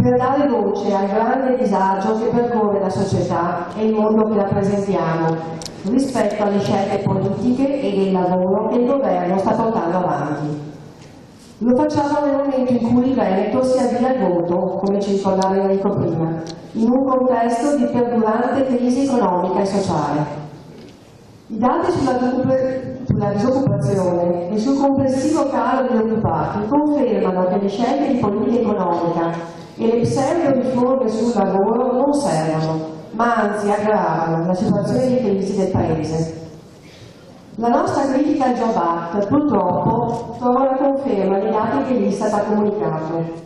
per dare voce al grande disagio che percorre la società e il mondo che rappresentiamo rispetto alle scelte politiche e del lavoro che il governo sta portando avanti. Lo facciamo nel momento in cui il Veneto si avvia al voto, come ci ricordava Enrico prima, in un contesto di perdurante crisi economica e sociale. I dati sulla disoccupazione e sul complessivo calo degli occupati confermano che le scelte di politica economica e le pseudo-riforme sul lavoro non servono, ma anzi aggravano la situazione di crisi del Paese. La nostra critica al Job Act, purtroppo, trova la conferma nei dati che l'Istat ha comunicato.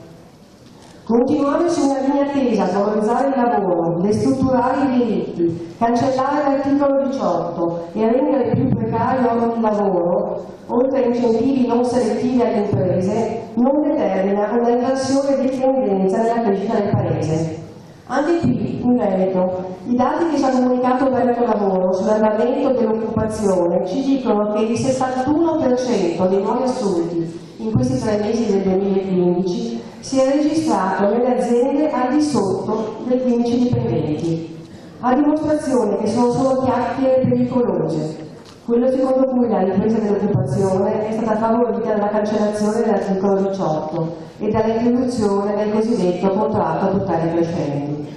Continuare su una linea tesa a valorizzare il lavoro, destrutturare i diritti, cancellare l'articolo 18 e rendere più precario il lavoro, oltre a incentivi non selettivi alle imprese, non determina una inversione di tendenza nella crescita del Paese. Anche qui, in Veneto, i dati che ci ha comunicato il Veneto Lavoro sull'andamento dell'occupazione ci dicono che il 71% dei nuovi assunti in questi 3 mesi del 2015 si è registrato nelle aziende al di sotto dei 15 dipendenti, a dimostrazione che sono solo chiacchiere pericolose, quello secondo cui la ripresa dell'occupazione è stata favorita dalla cancellazione dell'articolo 18 e dall'introduzione del cosiddetto contratto a tutele crescenti.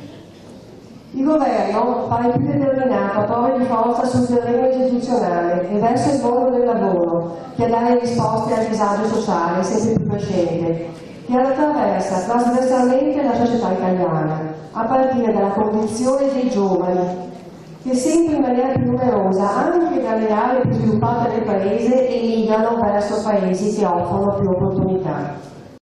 Il governo pare più determinato a prove di forza sul terreno istituzionale e verso il mondo del lavoro che a dare risposte al disagio sociale sempre più crescente, che attraversa trasversalmente la società italiana, a partire dalla condizione dei giovani, che sempre in maniera più numerosa, anche dalle aree più sviluppate del Paese, emigrano verso paesi che offrono più opportunità.